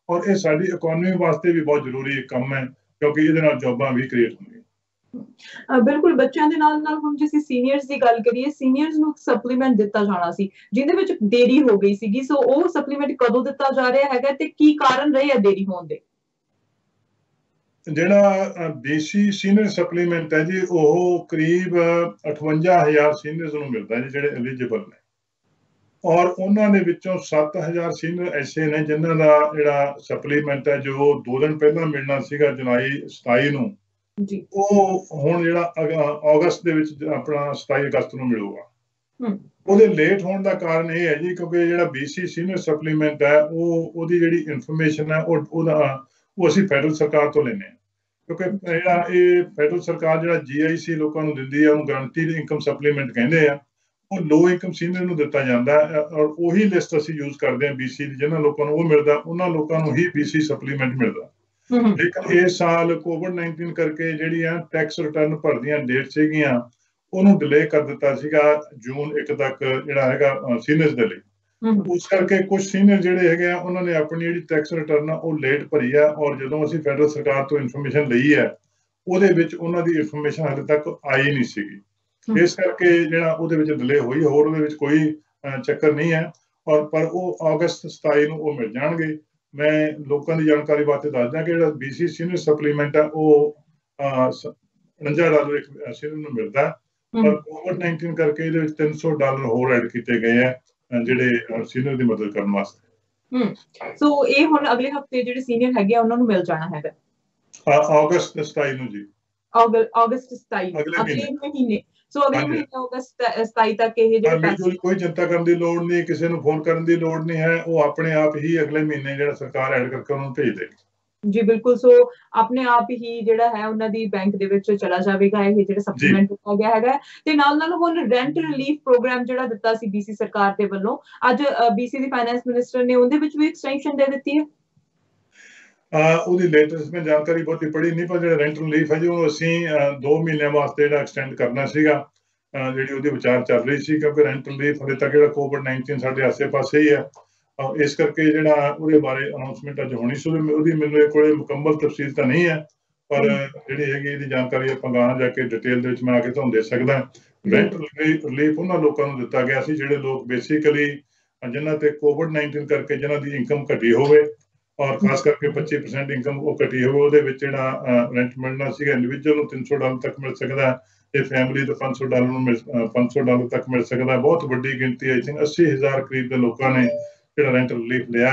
ਔਰ ਇਹ ਸਾਡੀ ਇਕਨੋਮੀ ਵਾਸਤੇ ਵੀ ਬਹੁਤ ਜ਼ਰੂਰੀ ਕੰਮ ਹੈ ਕਿਉਂਕਿ ਇਹਦੇ ਨਾਲ ਜੌਬਾਂ ਵੀ ਕ੍ਰੀਏਟ ਹੁੰਦੀਆਂ। ਬਿਲਕੁਲ, ਬੱਚਿਆਂ ਦੇ ਨਾਲ ਨਾਲ ਹੁਣ ਜੇ ਅਸੀਂ ਸੀਨੀਅਰਸ ਦੀ ਗੱਲ ਕਰੀਏ, ਸੀਨੀਅਰਸ ਨੂੰ ਸਪਲੀਮੈਂਟ ਦਿੱਤਾ ਜਾਣਾ ਸੀ ਜਿਹਦੇ ਵਿੱਚ ਦੇਰੀ ਹੋ ਗਈ ਸੀਗੀ, ਸੋ ਉਹ ਸਪਲੀਮੈਂਟ ਕਦੋਂ ਦਿੱਤਾ ਜਾ ਰਿਹਾ ਹੈਗਾ ਤੇ ਕੀ ਕਾਰਨ ਰਹੇ ਆ ਦੇਰੀ ਹੋਣ ਦੇ? ਜਿਹੜਾ BC ਸੀਨੀਅਰ ਸਪਲੀਮੈਂਟ ਹੈ ਜੀ, ਉਹ ਕਰੀਬ 58,000 ਸੀਨੀਅਰਸ ਨੂੰ ਮਿਲਦਾ ਜੀ ਜਿਹੜੇ ਐਲੀਜੀਬਲ ਨੇ, ਔਰ ਉਹਨਾਂ ਦੇ ਵਿੱਚੋਂ 7,000 ਸੀਨੀਅਰ ਐਸੇ ਨੇ ਜਿਨ੍ਹਾਂ ਦਾ ਜਿਹੜਾ ਸਪਲੀਮੈਂਟ ਹੈ ਜੋ 2 ਦਿਨ ਪਹਿਲਾਂ ਮਿਲਣਾ ਸੀਗਾ ਜੁਲਾਈ 27 ਨੂੰ, ਉਹ ਹੁਣ ਜਿਹੜਾ ਅਗਸਤ ਦੇ ਵਿੱਚ ਆਪਣਾ 27 ਅਗਸਤ ਨੂੰ ਮਿਲੂਗਾ। ਉਹਦੇ ਲੇਟ ਹੋਣ ਦਾ ਕਾਰਨ ਇਹ ਹੈ ਜੀ ਕਿਉਂਕਿ ਜਿਹੜਾ BC ਸੀਨੀਅਰ ਸਪਲੀਮੈਂਟ ਹੈ ਉਹਦੀ ਜਿਹੜੀ ਇਨਫੋਰਮੇਸ਼ਨ ਹੈ ਉਹ ਅਸੀਂ ਫੈਡਰਲ ਸਰਕਾਰ ਤੋਂ ਲੈਂਦੇ ਹਾਂ, ਕਿਉਂਕਿ ਜਿਹੜਾ ਇਹ ਫੈਡਰਲ ਸਰਕਾਰ ਜਿਹੜਾ GIC ਲੋਕਾਂ ਨੂੰ ਦਿੰਦੀ ਹੈ ਉਹਨੂੰ ਗਰੰਟੀਡ ਇਨਕਮ ਸਪਲੀਮੈਂਟ ਕਹਿੰਦੇ ਆ, ਉਹ ਲੋ ਇਨਕਮ ਸੀਨੀਅਰ ਨੂੰ ਦਿੱਤਾ ਜਾਂਦਾ ਹੈ। ਔਰ ਉਹੀ ਲਿਸਟ ਅਸੀਂ ਯੂਜ਼ ਕਰਦੇ ਹਾਂ BC ਦੀ, ਜਿਹਨਾਂ ਲੋਕਾਂ ਨੂੰ ਉਹ ਮਿਲਦਾ ਉਹਨਾਂ ਲੋਕਾਂ ਨੂੰ ਹੀ BC ਸਪਲੀਮੈਂਟ ਮਿਲਦਾ। ਲੇਕਿਨ ਇਸ ਸਾਲ COVID-19 ਕਰਕੇ ਜਿਹੜੀਆਂ ਟੈਕਸ ਰਿਟਰਨ ਭਰਦੀਆਂ ਡੇਟ ਸੀਗੀਆਂ ਉਹਨੂੰ ਡਿਲੇ ਕਰ ਦਿੱਤਾ ਸੀਗਾ ਜੂਨ 1 ਤੱਕ ਜਿਹੜਾ ਹੈਗਾ ਸੀਨੀਅਰਸ ਦੇ ਲਈ। ਉਸ ਕਰਕੇ ਕੁਝ ਸੀਨੀਅਰ ਜਿਹੜੇ ਹੈਗੇ ਆ ਉਹਨਾਂ ਨੇ ਆਪਣੀ ਜਿਹੜੀ ਟੈਕਸ ਰਿਟਰਨ ਉਹ ਲੇਟ ਭਰੀ ਆ, ਔਰ ਜਦੋਂ ਅਸੀਂ ਫੈਡਰਲ ਸਰਕਾਰ ਤੋਂ ਇਨਫੋਰਮੇਸ਼ਨ ਲਈ ਹੈ ਉਹਦੇ ਵਿੱਚ ਉਹਨਾਂ ਦੀ ਇਨਫੋਰਮੇਸ਼ਨ ਹਾਲੇ ਤੱਕ ਆਈ ਨਹੀਂ ਸੀਗੀ, ਇਸ ਕਰਕੇ ਜਿਹੜਾ ਉਹਦੇ ਵਿੱਚ ਡਿਲੇ ਹੋਈ। ਹੋਰ ਉਹਦੇ ਵਿੱਚ ਕੋਈ ਚੱਕਰ ਨਹੀਂ ਹੈ, ਔਰ ਪਰ ਉਹ ਅਗਸਤ 27 ਨੂੰ ਉਹ ਮਿਲ ਜਾਣਗੇ। ਮੈਂ ਲੋਕਾਂ ਦੀ ਜਾਣਕਾਰੀ ਵਾਸਤੇ ਦੱਸਦਾ ਕਿ ਜਿਹੜਾ BC ਸੀਨੀਅਰ ਸਪਲੀਮੈਂਟ ਹੈ ਉਹ $49 ਇੱਕ ਸੀਨੀਅਰ ਨੂੰ ਮਿਲਦਾ, ਪਰ COVID-19 ਕਰਕੇ ਇਹਦੇ ਵਿੱਚ $300 ਹੋਰ ਐਡ ਕੀਤੇ ਗਏ ਆ ਜਿਹੜੇ ਸੀਨੀਅਰ ਦੀ ਮਦਦ ਕਰਨ ਵਾਸਤੇ। ਸੋ ਇਹ ਹੁਣ ਅਗਲੇ ਹਫਤੇ ਜਿਹੜੇ ਸੀਨੀਅਰ ਹੈਗੇ ਆ ਉਹਨਾਂ ਨੂੰ ਮਿਲ ਜਾਣਾ ਹੈਗਾ ਅਗਸਤ 27 ਨੂੰ ਜੀ, ਅਗਸਤ 27 ਅਗਲੇ ਮਹੀਨੇ। ਸੋ ਅਗਲੇ ਮਹੀਨੇ ਅਗਸਤ 27 ਤੱਕ ਇਹ ਜਿਹੜੇ ਪੈਸੇ, ਕੋਈ ਚਿੰਤਾ ਕਰਨ ਦੀ ਲੋੜ ਨਹੀਂ, ਕਿਸੇ ਨੂੰ ਫੋਨ ਕਰਨ ਦੀ ਲੋੜ ਨਹੀਂ ਹੈ, ਉਹ ਆਪਣੇ ਆਪ ਹੀ ਅਗਲੇ ਮਹੀਨੇ ਜਿਹੜਾ ਸਰਕਾਰ ਐਡ ਕਰਕੇ ਉਹਨਾਂ ਨੂੰ ਭੇਜ ਦੇਗੀ। ਜੀ ਬਿਲਕੁਲ, ਸੋ ਆਪਣੇ ਆਪ ਹੀ ਜਿਹੜਾ ਹੈ ਉਹਨਾਂ ਦੀ ਬੈਂਕ ਦੇ ਵਿੱਚ ਚਲਾ ਜਾਵੇਗਾ ਇਹ ਜਿਹੜਾ ਸਪਲੀਮੈਂਟ ਦਿੱਤਾ ਗਿਆ ਹੈਗਾ। ਤੇ ਨਾਲ ਹੁਣ ਰੈਂਟ ਰਿਲੀਫ ਪ੍ਰੋਗਰਾਮ ਜਿਹੜਾ ਦਿੱਤਾ ਸੀ BC ਸਰਕਾਰ ਦੇ ਵੱਲੋਂ, ਅੱਜ BC ਦੀ ਫਾਈਨੈਂਸ ਮਿਨਿਸਟਰ ਨੇ ਉਹਦੇ ਵਿੱਚ ਵੀ ਐਕਸਟੈਂਸ਼ਨ ਦੇ ਦਿੱਤੀ ਹੈ। ਉਹਦੀ ਲੇਟੈਸਟ ਮੈਂ ਜਾਣਕਾਰੀ ਬਹੁਤੀ ਪੜ੍ਹੀ ਨਹੀਂ, ਪਰ ਜਿਹੜਾ ਰੈਂਟ ਰਿਲੀਫ ਹੈ ਜੀ ਉਹਨੂੰ ਅਸੀਂ 2 ਮਹੀਨਿਆਂ ਵਾਸਤੇ ਜਿਹੜਾ ਐਕਸਟੈਂਡ ਕਰਨਾ ਸੀਗਾ, ਜਿਹੜੀ ਉਹਦੀ ਵਿਚਾਰ ਚੱਲ ਰਹੀ ਸੀ, ਕਿਉਂਕਿ ਰੈਂਟ ਰਿਲੀਫ ਹਲੇ ਤੱਕ ਜਿਹੜਾ COVID-19 ਸਾਡੇ ਆਸੇ-ਪਾਸੇ ਹੀ ਹੈ, ਇਸ ਕਰਕੇ ਜਿਹੜਾ ਉਹਦੇ ਬਾਰੇ ਅਨਾਉਂਸਮੈਂਟ ਅੱਜ ਹੋਣੀ ਸੀ। ਉਹਦੀ ਮੈਨੂੰ ਕੋਲੇ ਮੁਕੰਮਲ ਤਫਸੀਲ ਤਾਂ ਨਹੀਂ ਹੈ, ਪਰ ਜਿਹੜੀ ਹੈਗੀ ਇਹਦੀ ਜਾਣਕਾਰੀ ਆਪਾਂ ਗਾਹਾਂ ਜਾ ਕੇ ਡਿਟੇਲ ਦੇ ਵਿੱਚ ਮੈਂ ਆ ਕੇ ਤੁਹਾਨੂੰ ਦੇ ਸਕਦਾ। ਰੈਂਟ ਰਿਲੀਫ ਉਹਨਾਂ ਲੋਕਾਂ ਨੂੰ ਦਿੱਤਾ ਗਿਆ ਸੀ ਜਿਹੜੇ ਲੋਕ ਬੇਸਿਕਲੀ ਜਿਨ੍ਹਾਂ ਤੇ COVID-19 ਕਰਕੇ ਜਿਨ੍ਹਾਂ ਦੀ ਇਨਕਮ ਘਟੀ ਹੋਵੇ, ਔਰ ਖਾਸ ਕਰਕੇ 25% ਇਨਕਮ ਉਹ ਘਟੀ ਹੋਵੇ, ਉਹਦੇ ਵਿੱਚ ਜਿਹੜਾ ਰੈਂਟ ਮਿਲਣਾ ਸੀਗਾ ਇੰਡੀਵਿਜੂਅਲ ਨੂੰ $300 ਤੱਕ ਮਿਲ ਸਕਦਾ, ਤੇ ਫੈਮਿਲੀ ਤੋਂ $500 ਨੂੰ $500 ਤੱਕ ਮਿਲ ਸਕਦਾ। ਬਹੁਤ ਵੱਡੀ ਗਿਣਤੀ, ਆਈ ਥਿੰਕ 80,000 ਕਰੀਬ ਦੇ ਲੋਕਾਂ ਨੇ ਜਿਹੜਾ ਰੈਂਟ ਰਿਲੀਫ ਲਿਆ,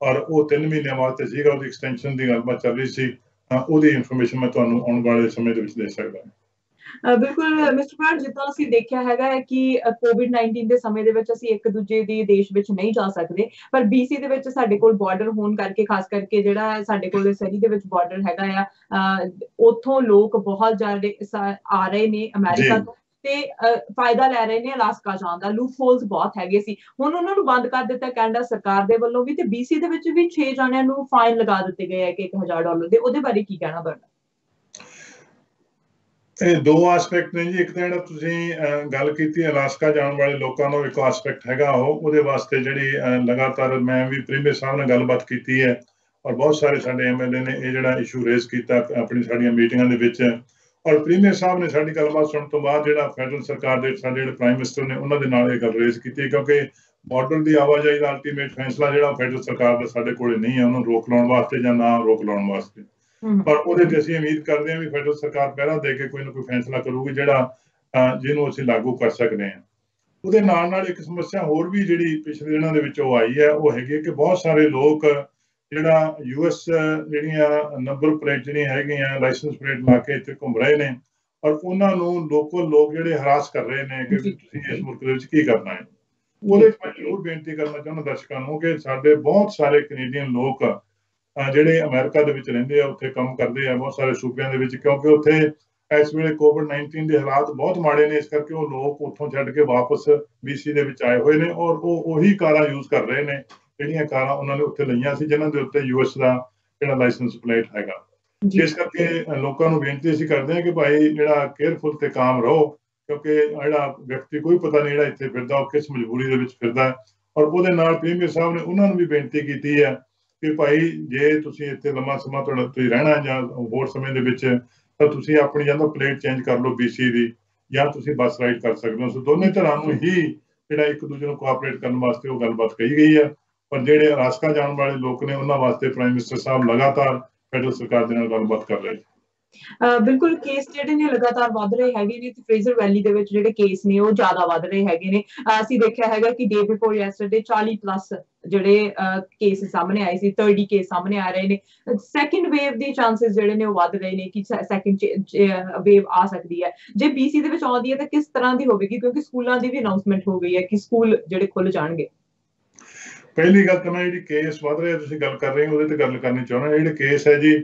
ਔਰ ਉਹ 3 ਮਹੀਨਿਆਂ ਵਾਸਤੇ ਸੀਗਾ। ਉਹਦੀ ਐਕਸਟੈਂਸ਼ਨ ਦੀ ਗੱਲਬਾਤ ਚੱਲ ਰਹੀ ਸੀ, ਉਹਦੀ ਇਨਫੋਰਮੇਸ਼ਨ ਮੈਂ ਤੁਹਾਨੂੰ ਆਉਣ ਵਾਲੇ ਸਮੇਂ ਦੇ ਵਿੱਚ ਦੇ ਸਕਦਾ। ਬਿਲਕੁਲ ਮਿਸਟਰ ਬਰਾੜ, ਜਿੱਦਾਂ ਅਸੀਂ ਦੇਖਿਆ ਹੈਗਾ ਹੈ ਕਿ COVID-19 ਦੇ ਸਮੇਂ ਦੇ ਵਿੱਚ ਅਸੀਂ ਇੱਕ ਦੂਜੇ ਦੇ ਦੇਸ਼ ਵਿੱਚ ਨਹੀਂ ਜਾ ਸਕਦੇ, ਪਰ BC ਦੇ ਵਿੱਚ ਸਾਡੇ ਕੋਲ ਬਾਰਡਰ ਹੋਣ ਕਰਕੇ, ਖਾਸ ਕਰਕੇ ਜਿਹੜਾ ਸਾਡੇ ਕੋਲ ਸਰੀ ਦੇ ਵਿੱਚ ਬਾਰਡਰ ਹੈਗਾ ਆ, ਉੱਥੋਂ ਲੋਕ ਬਹੁਤ ਜ਼ਿਆਦਾ ਆ ਰਹੇ ਨੇ ਅਮਰੀਕਾ ਤੋਂ ਤੇ ਫਾਇਦਾ ਲੈ ਰਹੇ ਨੇ ਅਲਾਸਕਾ ਜਾਣ ਦਾ। ਲੂਪ ਹੋਲਸ ਬਹੁਤ ਹੈਗੇ ਸੀ, ਹੁਣ ਉਹਨਾਂ ਨੂੰ ਬੰਦ ਕਰ ਦਿੱਤਾ ਕੈਨੇਡਾ ਸਰਕਾਰ ਦੇ ਵੱਲੋਂ ਵੀ, ਤੇ BC ਦੇ ਵਿੱਚ ਵੀ 6 ਜਾਣਿਆਂ ਨੂੰ ਫਾਈਨ ਲਗਾ ਦਿੱਤੇ ਗਏ ਹੈ ਕਿ $1,000 ਦੇ। ਉਹਦੇ ਬਾਰੇ ਕੀ ਕਹਿਣਾ ਤੁਹਾਡਾ? ਇਹ ਦੋ ਐਸਪੈਕਟ ਨੇ ਜੀ। ਇੱਕ ਤਾਂ ਜਿਹੜਾ ਤੁਸੀਂ ਗੱਲ ਕੀਤੀ ਅਲਾਸਕਾ ਜਾਣ ਵਾਲੇ ਲੋਕਾਂ ਦਾ ਇੱਕ ਐਸਪੈਕਟ ਹੈਗਾ, ਉਹਦੇ ਵਾਸਤੇ ਜਿਹੜੀ ਲਗਾਤਾਰ ਮੈਂ ਵੀ ਪ੍ਰੀਮੀਅਰ ਸਾਹਿਬ ਨਾਲ ਗੱਲਬਾਤ ਕੀਤੀ ਹੈ, ਔਰ ਬਹੁਤ ਸਾਰੇ ਸਾਡੇ MLA ਨੇ ਇਹ ਜਿਹੜਾ ਇਸ਼ੂ ਰੇਜ਼ ਕੀਤਾ ਆਪਣੀ ਸਾਡੀਆਂ ਮੀਟਿੰਗਾਂ ਦੇ ਵਿੱਚ, ਔਰ ਪ੍ਰੀਮੀਅਰ ਸਾਹਿਬ ਨੇ ਸਾਡੀ ਗੱਲਬਾਤ ਸੁਣਨ ਤੋਂ ਬਾਅਦ ਜਿਹੜਾ ਫੈਡਰਲ ਸਰਕਾਰ ਦੇ ਸਾਡੇ ਜਿਹੜੇ ਪ੍ਰਾਈਮ ਮਿਨਿਸਟਰ ਨੇ ਉਹਨਾਂ ਦੇ ਨਾਲ ਇਹ ਗੱਲ ਰੇਜ਼ ਕੀਤੀ, ਕਿਉਂਕਿ ਬਾਰਡਰ ਦੀ ਆਵਾਜਾਈ ਦਾ ਅਲਟੀਮੇਟ ਫੈਸਲਾ ਜਿਹੜਾ ਫੈਡਰਲ ਸਰਕਾਰ ਦਾ ਸਾਡੇ ਕੋਲੇ ਨਹੀਂ ਹੈ, ਉਹਨੂੰ ਰੋਕ ਲਾਉਣ ਵਾਸਤੇ ਜਾਂ ਨਾ ਰੋਕ ਲਾਉਣ ਵਾਸਤੇ। ਪਰ ਉਹਦੇ ਤੇ ਅਸੀਂ ਉਮੀਦ ਕਰਦੇ ਹਾਂ ਵੀ ਫੈਡਰਲ ਸਰਕਾਰ ਪਹਿਰਾ ਦੇ ਕੇ ਕੋਈ ਨਾ ਕੋਈ ਫੈਸਲਾ ਕਰੂਗੀ ਜਿਹੜਾ ਜਿਹਨੂੰ ਅਸੀਂ ਲਾਗੂ ਕਰ ਸਕਦੇ ਹਾਂ। ਉਹਦੇ ਨਾਲ ਇੱਕ ਸਮੱਸਿਆ ਹੋਰ ਵੀ ਜਿਹੜੀ ਪਿਛਲੇ ਦਿਨਾਂ ਦੇ ਵਿੱਚ ਉਹ ਆਈ ਹੈ, ਉਹ ਹੈਗੀ ਕਿ ਬਹੁਤ ਸਾਰੇ ਲੋਕ ਜਿਹੜਾ US ਜਿਹੜੀਆਂ ਨੰਬਰ ਪਲੇਟ ਜਿਹੜੀਆਂ ਹੈਗੀਆਂ ਲਾਇਸੈਂਸ ਪਲੇਟ ਲਾ ਕੇ ਇੱਥੇ ਘੁੰਮ ਰਹੇ ਨੇ, ਔਰ ਉਹਨਾਂ ਨੂੰ ਲੋਕਲ ਲੋਕ ਜਿਹੜੇ ਹਰਾਸ ਕਰ ਰਹੇ ਨੇ ਕਿ ਤੁਸੀਂ ਇਸ ਮੁਲਕ ਦੇ ਵਿੱਚ ਕੀ ਕਰਨਾ ਹੈ। ਉਹਦੇ ਵਿੱਚ ਮੈਂ ਜ਼ਰੂਰ ਬੇਨਤੀ ਕਰਨਾ ਚਾਹੁੰਦਾ ਦਰਸ਼ਕਾਂ ਨੂੰ ਕਿ ਸਾਡੇ ਬਹੁਤ ਸਾਰੇ ਕੈਨੇਡੀਅਨ ਲੋਕ ਜਿਹੜੇ ਅਮਰੀਕਾ ਦੇ ਵਿੱਚ ਰਹਿੰਦੇ ਆ, ਉੱਥੇ ਕੰਮ ਕਰਦੇ ਆ ਬਹੁਤ ਸਾਰੇ ਸੂਬਿਆਂ ਦੇ ਵਿੱਚ, ਕਿਉਂਕਿ ਉੱਥੇ ਇਸ ਵੇਲੇ COVID-19 ਦੇ ਹਾਲਾਤ ਬਹੁਤ ਮਾੜੇ ਨੇ, ਇਸ ਕਰਕੇ ਉਹ ਲੋਕ ਉੱਥੋਂ ਛੱਡ ਕੇ ਵਾਪਸ BC ਦੇ ਵਿੱਚ ਆਏ ਹੋਏ ਨੇ, ਔਰ ਉਹ ਉਹੀ ਕਾਰਾਂ ਯੂਜ਼ ਕਰ ਰਹੇ ਨੇ ਜਿਹੜੀਆਂ ਕਾਰਾਂ ਉਹਨਾਂ ਨੇ ਉੱਥੇ ਲਈਆਂ ਸੀ, ਜਿਨ੍ਹਾਂ ਦੇ ਉੱਤੇ US ਦਾ ਜਿਹੜਾ ਲਾਇਸੈਂਸ ਪਲੇਟ ਹੈਗਾ। ਇਸ ਕਰਕੇ ਲੋਕਾਂ ਨੂੰ ਬੇਨਤੀ ਅਸੀਂ ਕਰਦੇ ਹਾਂ ਕਿ ਭਾਈ ਜਿਹੜਾ ਕੇਅਰਫੁਲ ਤੇ ਕਾਮ ਰਹੋ, ਕਿਉਂਕਿ ਜਿਹੜਾ ਵਿਅਕਤੀ ਕੋਈ ਪਤਾ ਨਹੀਂ ਜਿਹੜਾ ਇੱਥੇ ਫਿਰਦਾ ਉਹ ਕਿਸ ਮਜਬੂਰੀ ਦੇ ਵਿੱਚ ਫਿਰਦਾ। ਔਰ ਉਹਦੇ ਨਾਲ ਪ੍ਰੀਮੀਅਰ ਸਾਹਿਬ ਨੇ ਉਹਨਾਂ ਨੂੰ ਵੀ ਬੇਨਤੀ ਕੀਤੀ ਹੈ ਕਿ ਭਾਈ ਜੇ ਤੁਸੀਂ ਇੱਥੇ ਲੰਮਾ ਸਮਾਂ ਤੁਹਾਡਾ ਤੁਸੀਂ ਰਹਿਣਾ ਜਾਂ ਹੋਰ ਸਮੇਂ ਦੇ ਵਿੱਚ, ਤਾਂ ਤੁਸੀਂ ਆਪਣੀ ਜਾਂ ਤਾਂ ਪਲੇਟ ਚੇਂਜ ਕਰ ਲਓ BC ਦੀ, ਜਾਂ ਤੁਸੀਂ ਬੱਸ ਰਾਈਡ ਕਰ ਸਕਦੇ ਹੋ। ਸੋ ਦੋਨੇ ਤਰ੍ਹਾਂ ਨੂੰ ਹੀ ਜਿਹੜਾ ਇੱਕ ਦੂਜੇ ਨੂੰ ਕੋਆਪਰੇਟ ਕਰਨ ਵਾਸਤੇ ਉਹ ਗੱਲਬਾਤ ਕਹੀ ਗਈ ਹੈ। ਪਰ ਜਿਹੜੇ ਅਲਾਸਕਾ ਜਾਣ ਵਾਲੇ ਲੋਕ ਨੇ ਉਹਨਾਂ ਵਾਸਤੇ ਪ੍ਰਾਈਮ ਮਿਨਿਸਟਰ ਸਾਹਿਬ ਲਗਾਤਾਰ ਫੈਡਰਲ ਸਰਕਾਰ ਦੇ ਨਾਲ ਗੱਲਬਾਤ ਕਰ ਰਹੇ। ਬਿਲਕੁਲ, ਕੇਸ ਜਿਹੜੇ ਨੇ ਲਗਾਤਾਰ ਵੱਧ ਰਹੇ ਹੈਗੇ ਨੇ, ਤੇ ਫਰੇਜ਼ਰ ਵੈਲੀ ਦੇ ਵਿੱਚ ਜਿਹੜੇ ਕੇਸ ਨੇ ਉਹ ਜ਼ਿਆਦਾ ਵੱਧ ਰਹੇ ਹੈਗੇ ਨੇ। ਅਸੀਂ ਦੇਖਿਆ ਹੈਗਾ ਕਿ ਡੇ ਬਿਫੋਰ ਯੈਸਟਰਡੇ 40+ ਜਿਹੜੇ ਕੇਸ ਸਾਹਮਣੇ ਆਏ ਸੀ, 30 ਕੇਸ ਸਾਹਮਣੇ ਆ ਰਹੇ ਨੇ। ਸੈਕਿੰਡ ਵੇਵ ਦੇ ਚਾਂਸਸ ਜਿਹੜੇ ਨੇ ਉਹ ਵੱਧ ਰਹੇ ਨੇ ਕਿ ਸੈਕਿੰਡ ਵੇਵ ਆ ਸਕਦੀ ਹੈ। ਜੇ BC ਦੇ ਵਿੱਚ ਆਉਂਦੀ ਹੈ ਤਾਂ ਕਿਸ ਤਰ੍ਹਾਂ ਦੀ ਹੋਵੇਗੀ, ਕਿਉਂਕਿ ਸਕੂਲਾਂ ਦੀ ਵੀ ਅਨਾਉਂਸਮੈਂਟ ਹੋ ਗਈ ਹੈ ਕਿ ਸਕੂਲ ਜਿਹੜੇ ਖੁੱਲ ਜਾਣਗੇ। ਪਹਿਲੀ ਗੱਲ ਤਾਂ ਮੈਂ ਜਿਹੜੀ ਕੇਸ ਵੱਧ ਰਹੇ ਤੁਸੀਂ ਗੱਲ ਕਰ ਰਹੇ ਹੋ ਉਹਦੇ ਤੇ ਗੱਲ ਕਰਨੀ ਚਾਹੁੰਦਾ। ਜਿਹੜੇ ਕੇਸ ਹੈ ਜੀ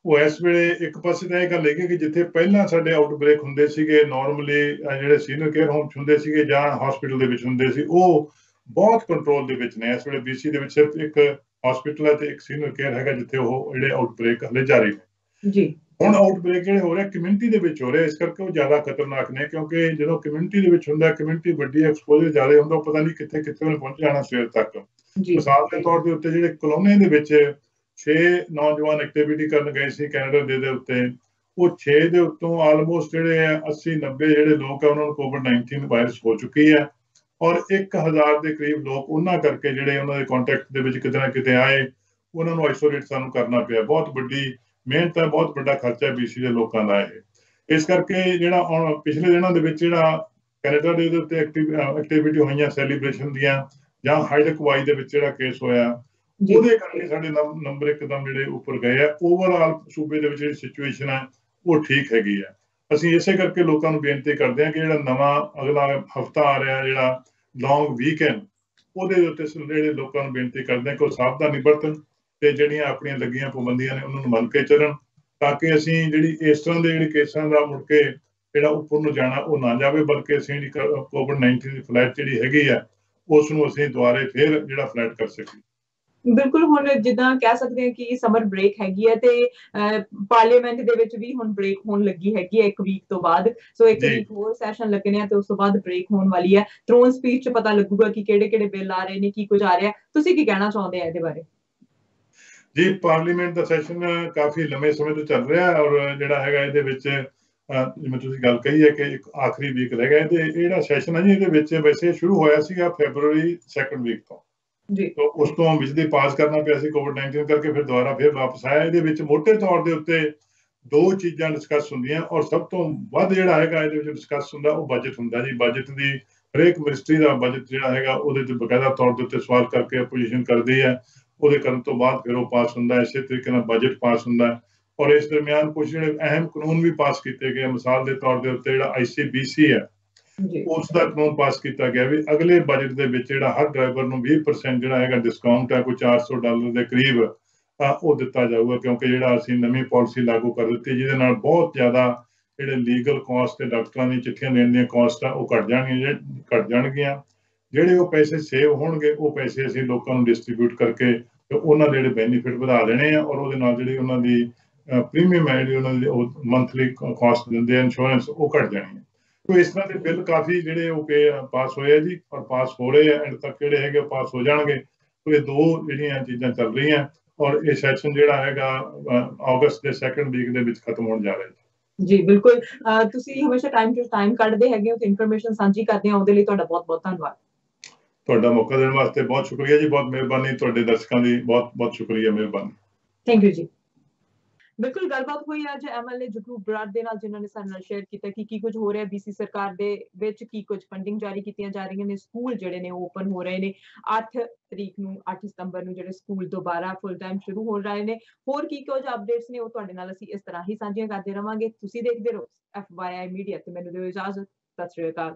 ਉਹ ਇਸ ਵੇਲੇ ਇੱਕ ਪਾਸੇ ਤਾਂ ਇਹ ਗੱਲ ਹੈਗੀ ਕਿ ਜਿੱਥੇ ਪਹਿਲਾਂ ਸਾਡੇ ਆਊਟਬ੍ਰੇਕ ਹੁੰਦੇ ਸੀਗੇ, ਨਾਰਮਲੀ ਜਿਹੜੇ ਸੀਨੀਅਰ ਕੇਅਰ ਹੋਮ ਹੁੰਦੇ ਸੀਗੇ ਜਾਂ ਹਸਪੀਟਲ ਦੇ ਵਿੱਚ ਹੁੰਦੇ ਸੀ, ਉਹ ਬਹੁਤ ਕੰਟਰੋਲ ਦੇ ਵਿੱਚ ਨੇ। ਇਸ ਵੇਲੇ BC ਦੇ ਵਿੱਚ ਸਿਰਫ ਇੱਕ ਹਸਪੀਟਲ ਹੈ ਤੇ ਇੱਕ ਸੀਨੀਅਰ ਕੇਅਰ ਹੈਗਾ ਜਿੱਥੇ ਉਹ ਜਿਹੜੇ ਆਊਟਬ੍ਰੇਕ ਹਲੇ ਜਾਰੀ ਨੇ ਜੀ। ਹੁਣ ਆਊਟਬ੍ਰੇਕ ਜਿਹੜੇ ਹੋ ਰਹੇ ਕਮਿਊਨਿਟੀ ਦੇ ਵਿੱਚ ਹੋ ਰਹੇ, ਇਸ ਕਰਕੇ ਉਹ ਜ਼ਿਆਦਾ ਖਤਰਨਾਕ ਨੇ, ਕਿਉਂਕਿ ਜਦੋਂ ਕਮਿਊਨਿਟੀ ਦੇ ਵਿੱਚ ਹੁੰਦਾ, ਕਮਿਊਨਿਟੀ ਵੱਡੀ ਐਕਸਪੋਜ਼ਰ ਜ਼ਿਆਦਾ ਹੁੰਦਾ, ਉਹ ਪਤਾ ਨਹੀਂ ਕਿੱਥੇ ਕਿੱਥੇ ਉਹਨੇ ਪਹੁੰਚ ਜਾਣਾ ਸਵੇਰ ਤੱਕ। ਮਿਸਾਲ ਦੇ ਤੌਰ ਦੇ ਉੱਤੇ ਜਿਹੜੇ ਕਲੋਨੀ ਦੇ ਵਿੱਚ 6 ਨੌਜਵਾਨ ਐਕਟੀਵਿਟੀ ਕਰਨ ਗਏ ਸੀ ਕੈਨੇਡਾ ਦੇ ਉੱਤੇ, ਉਹ 6 ਦੇ ਉੱਤੋਂ ਆਲਮੋਸਟ ਜਿਹੜੇ 80-90 ਜਿਹੜੇ ਲੋਕ ਆ ਉਹਨਾਂ ਨੂੰ COVID-19 ਵਾਇਰਸ ਹੋ ਚੁੱਕੀ ਹੈ, ਔਰ 1000 ਦੇ ਕਰੀਬ ਲੋਕ ਉਹਨਾਂ ਕਰਕੇ ਜਿਹੜੇ ਉਹਨਾਂ ਦੇ ਕੰਟੈਕਟ ਦੇ ਵਿੱਚ ਕਿਤੇ ਨਾ ਕਿਤੇ ਆਏ, ਉਹਨਾਂ ਨੂੰ ਆਈਸੋਲੇਟ ਸਾਨੂੰ ਕਰਨਾ ਪਿਆ। ਬਹੁਤ ਵੱਡੀ ਮਿਹਨਤ ਹੈ, ਬਹੁਤ ਵੱਡਾ ਖਰਚਾ BC ਦੇ ਲੋਕਾਂ ਦਾ। ਇਸ ਕਰਕੇ ਜਿਹੜਾ ਹੁਣ ਪਿਛਲੇ ਦਿਨਾਂ ਦੇ ਵਿੱਚ ਜਿਹੜਾ ਕੈਨੇਡਾ ਦੇ ਉੱਤੇ ਐਕਟੀਵਿਟੀ ਹੋਈਆਂ ਸੈਲੀਬ੍ਰੇਸ਼ਨ ਦੀਆਂ ਜਾਂ ਹਾਈਡਕ ਵਾਈ ਦੇ ਵਿੱਚ ਜਿਹੜਾ ਕੇਸ ਹੋਇਆ ਉਹਦੇ ਕਰਕੇ ਸਾਡੇ ਨੰਬਰ ਇੱਕਦਮ ਜਿਹੜੇ ਉੱਪਰ ਗਏ ਆ। ਓਵਰਆਲ ਸੂਬੇ ਦੇ ਵਿੱਚ ਜਿਹੜੀ ਸਿਚੁਏਸ਼ਨ ਹੈ ਉਹ ਠੀਕ ਹੈਗੀ ਹੈ। ਅਸੀਂ ਇਸੇ ਕਰਕੇ ਲੋਕਾਂ ਨੂੰ ਬੇਨਤੀ ਕਰਦੇ ਹਾਂ ਕਿ ਜਿਹੜਾ ਨਵਾਂ ਅਗਲਾ ਹਫਤਾ ਆ ਰਿਹਾ ਜਿਹੜਾ ਲੌਂਗ ਵੀਕਐਂਡ ਉਹਦੇ ਉੱਤੇ ਜਿਹੜੇ ਲੋਕਾਂ ਨੂੰ ਬੇਨਤੀ ਕਰਦੇ ਹਾਂ ਕਿ ਉਹ ਸਾਵਧਾਨੀ ਵਰਤਣ ਤੇ ਜਿਹੜੀਆਂ ਆਪਣੀਆਂ ਲੱਗੀਆਂ ਪਾਬੰਦੀਆਂ ਨੇ ਉਹਨਾਂ ਨੂੰ ਮੰਨ ਕੇ ਚੱਲਣ ਤਾਂ ਕਿ ਅਸੀਂ ਜਿਹੜੀ ਇਸ ਤਰ੍ਹਾਂ ਦੇ ਜਿਹੜੇ ਕੇਸਾਂ ਦਾ ਮੁੜ ਕੇ ਜਿਹੜਾ ਉੱਪਰ ਨੂੰ ਜਾਣਾ ਉਹ ਨਾ ਜਾਵੇ, ਬਲਕਿ ਅਸੀਂ ਜਿਹੜੀ COVID-19 ਦੀ ਫਲੈਟ ਜਿਹੜੀ ਹੈਗੀ ਆ ਉਸ ਨੂੰ ਅਸੀਂ ਦੁਬਾਰੇ ਫਿਰ ਜਿਹੜਾ ਫਲੈਟ ਕਰ ਸਕੀਏ। ਬਿਲਕੁਲ, ਹੁਣ ਜਿੱਦਾਂ ਕਹਿ ਸਕਦੇ ਹਾਂ ਕਿ ਸਮਰ ਬ੍ਰੇਕ ਹੈਗੀ ਹੈ ਤੇ ਪਾਰਲੀਮੈਂਟ ਦੇ ਵਿੱਚ ਵੀ ਹੁਣ ਬ੍ਰੇਕ ਹੋਣ ਲੱਗੀ ਹੈਗੀ ਹੈ 1 ਵੀਕ ਤੋਂ ਬਾਅਦ। ਸੋ 1 ਵੀਕ ਹੋਰ ਸੈਸ਼ਨ ਲੱਗਣੇ ਆ ਤੇ ਉਸ ਤੋਂ ਬਾਅਦ ਬ੍ਰੇਕ ਹੋਣ ਵਾਲੀ ਹੈ। ਥਰੋਨ ਸਪੀਚ 'ਚ ਪਤਾ ਲੱਗੂਗਾ ਕਿ ਕਿਹੜੇ ਬਿੱਲ ਆ ਰਹੇ ਨੇ, ਕੀ ਕੁਝ ਆ ਰਿਹਾ। ਤੁਸੀਂ ਕੀ ਕਹਿਣਾ ਚਾਹੁੰਦੇ ਆ ਇਹਦੇ ਬਾਰੇ? ਜੀ, ਪਾਰਲੀਮੈਂਟ ਦਾ ਸੈਸ਼ਨ ਕਾਫੀ ਲੰਮੇ ਸਮੇਂ ਤੋਂ ਚੱਲ ਰਿਹਾ ਔਰ ਜਿਹੜਾ ਹੈਗਾ ਇਹਦੇ ਵਿੱਚ ਜਿਵੇਂ ਤੁਸੀਂ ਗੱਲ ਕਹੀ ਹੈ ਕਿ ਇੱਕ ਆਖਰੀ ਵੀਕ ਰਹਿ ਗਿਆ ਤੇ ਇਹ ਜਿਹੜਾ ਸੈਸ਼ਨ ਹੈ ਜੀ ਇਹਦੇ ਵਿੱਚ ਵੈਸੇ ਸ਼ੁਰੂ ਹੋਇਆ ਸੀਗਾ ਫੈਬਰੂਅਰੀ 2nd ਵੀਕ ਤੋਂ ਜੀ। ਤਾਂ ਉਸ ਤੋਂ ਬਿਜਲੀ ਪਾਸ ਕਰਨਾ ਪਿਆ ਸੀ COVID-19 ਕਰਕੇ, ਫਿਰ ਦੁਬਾਰਾ ਫਿਰ ਵਾਪਸ ਆਇਆ। ਇਹਦੇ ਵਿੱਚ ਮੋਟੇ ਤੌਰ ਦੇ ਉੱਤੇ 2 ਚੀਜ਼ਾਂ ਡਿਸਕਸ ਹੁੰਦੀਆਂ ਔਰ ਸਭ ਤੋਂ ਵੱਧ ਜਿਹੜਾ ਹੈਗਾ ਇਹਦੇ ਵਿੱਚ ਡਿਸਕਸ ਹੁੰਦਾ ਉਹ ਬਜਟ ਹੁੰਦਾ ਜੀ। ਬਜਟ ਦੀ ਹਰੇਕ ਮਿਨਿਸਟਰੀ ਦਾ ਬਜਟ ਜਿਹੜਾ ਹੈਗਾ ਉਹਦੇ ਤੇ ਬਕਾਇਦਾ ਤੌਰ ਦੇ ਉੱਤੇ ਸਵਾਲ ਕਰਕੇ ਆਪੋਜੀਸ਼ਨ ਕਰਦੀ ਹੈ। ਉਹਦੇ ਕਰਨ ਤੋਂ ਬਾਅਦ ਫਿਰ ਉਹ ਪਾਸ ਹੁੰਦਾ ਹੈ। ਇਸੇ ਤਰੀਕੇ ਨਾਲ ਬਜਟ ਪਾਸ ਹੁੰਦਾ ਹੈ ਔਰ ਇਸ ਦਰਮਿਆਨ ਕੁਝ ਜਿਹੜੇ ਅਹਿਮ ਕਾਨੂੰਨ ਵੀ ਪਾਸ ਕੀਤੇ ਗਏ। ਮਿਸਾਲ ਦੇ ਤੌਰ ਦੇ ਉੱਤੇ ਜਿਹੜਾ ICBC ਹੈ ਉਸ ਦਾ ਕਾਨੂੰਨ ਪਾਸ ਕੀਤਾ ਗਿਆ ਵੀ ਅਗਲੇ ਬਜਟ ਦੇ ਵਿੱਚ ਜਿਹੜਾ ਹਰ ਡਰਾਈਵਰ ਨੂੰ 20% ਜਿਹੜਾ ਹੈਗਾ ਡਿਸਕਾਊਂਟ ਹੈ, ਕੋਈ $400 ਦੇ ਕਰੀਬ ਉਹ ਦਿੱਤਾ ਜਾਊਗਾ, ਕਿਉਂਕਿ ਜਿਹੜਾ ਅਸੀਂ ਨਵੀਂ ਪਾਲਿਸੀ ਲਾਗੂ ਕਰ ਦਿੱਤੀ ਜਿਹਦੇ ਨਾਲ ਬਹੁਤ ਜ਼ਿਆਦਾ ਜਿਹੜੇ ਲੀਗਲ ਕਾਸਟ ਤੇ ਡਾਕਟਰਾਂ ਦੀਆਂ ਚਿੱਠੀਆਂ ਦੇਣ ਦੀਆਂ ਕਾਸਟ ਆ ਉਹ ਘਟ ਜਾਣਗੀਆਂ। ਜਿਹੜੇ ਉਹ ਪੈਸੇ ਸੇਵ ਹੋਣਗੇ ਉਹ ਪੈਸੇ ਅਸੀਂ ਲੋਕਾਂ ਨੂੰ ਡਿਸਟ੍ਰੀਬਿਊਟ ਕਰਕੇ ਤੇ ਉਹਨਾਂ ਦੇ ਜਿਹੜੇ ਬੈਨੀਫਿਟ ਵਧਾ ਦੇਣੇ ਆ ਔਰ ਉਹਦੇ ਨਾਲ ਜਿਹੜੀ ਉਹਨਾਂ ਦੀ ਪ੍ਰੀਮੀਅਮ ਹੈ ਜਿਹੜੀ ਉਹਨਾਂ ਦੀ ਉਹ ਮੰਥਲੀ ਕਾਸਟ ਦਿੰਦੇ ਆ ਇੰਸ਼ੋਰੈਂਸ ਉਹ ਘਟ ਜਾਣੀ ਹੈ। तो इस तरह के बिल काफी ਜਿਹੜੇ ਉਹ ਪਾਸ ਹੋਏ ਆ ਜੀ ਔਰ ਪਾਸ ਹੋ ਰਹੇ ਆ ਐਂਡ ਤੱਕ ਜਿਹੜੇ ਹੈਗੇ ਪਾਸ ਹੋ ਜਾਣਗੇ। तो ये 2 ਜਿਹੜੀਆਂ ਚੀਜ਼ਾਂ ਚੱਲ ਰਹੀਆਂ ਔਰ ਇਹ ਸੈਸ਼ਨ ਜਿਹੜਾ ਹੈਗਾ ਅਗਸਤ ਦੇ 2nd ਵੀਕ ਦੇ ਵਿੱਚ ਖਤਮ ਹੋਣ ਜਾ ਰਿਹਾ ਹੈ। ਜੀ ਬਿਲਕੁਲ, ਤੁਸੀਂ ਹਮੇਸ਼ਾ ਟਾਈਮ ਟੂ ਟਾਈਮ ਕੱਢਦੇ ਹੈਗੇ ਹੋ ਤੇ ਇਨਫੋਰਮੇਸ਼ਨ ਸਾਂਝੀ ਕਰਦੇ ਆ, ਉਹਦੇ ਲਈ ਤੁਹਾਡਾ ਬਹੁਤ ਧੰਨਵਾਦ। ਤੁਹਾਡਾ ਮੌਕਾ ਦੇਣ ਵਾਸਤੇ ਬਹੁਤ ਸ਼ੁਕਰੀਆ ਜੀ, ਬਹੁਤ ਮਿਹਰਬਾਨੀ। ਤੁਹਾਡੇ ਦਰਸ਼ਕਾਂ ਦੀ ਬਹੁਤ ਸ਼ੁਕਰੀਆ, ਮਿਹਰਬਾਨੀ। ਥੈਂਕ ਯੂ ਜੀ। ਬਿਲਕੁਲ, ਗੱਲਬਾਤ ਹੋਈ ਅੱਜ MLA ਜਗਰੂਪ ਬਰਾੜ ਦੇ ਨਾਲ, ਜਿਨ੍ਹਾਂ ਨੇ ਸਾਡੇ ਨਾਲ ਸ਼ੇਅਰ ਕੀਤਾ ਕਿ ਕੀ ਕੁਝ ਹੋ ਰਿਹਾ BC ਸਰਕਾਰ ਦੇ ਵਿੱਚ, ਕੀ ਕੁਝ ਫੰਡਿੰਗ ਜਾਰੀ ਕੀਤੀਆਂ ਜਾ ਰਹੀਆਂ ਨੇ, ਸਕੂਲ ਜਿਹੜੇ ਨੇ ਉਹ ਓਪਨ ਹੋ ਰਹੇ ਨੇ 8 ਤਰੀਕ ਨੂੰ 8 ਸਤੰਬਰ ਨੂੰ ਜਿਹੜੇ ਸਕੂਲ ਦੁਬਾਰਾ ਫੁੱਲ ਟਾਈਮ ਸ਼ੁਰੂ ਹੋ ਰਹੇ ਨੇ। ਹੋਰ ਕੀ ਕੁਝ ਅਪਡੇਟਸ ਨੇ ਉਹ ਤੁਹਾਡੇ ਨਾਲ ਅਸੀਂ ਇਸ ਤਰ੍ਹਾਂ ਹੀ ਸਾਂਝੀਆਂ ਕਰਦੇ ਰਵਾਂਗੇ। ਤੁਸੀਂ ਦੇਖਦੇ ਰਹੋ FYI ਮੀਡੀਆ ਤੇ ਮੈਨੂੰ ਦਿਓ ਇਜਾਜ਼ਤ। ਸਤਿ ਸ਼੍ਰੀ ਅਕਾਲ।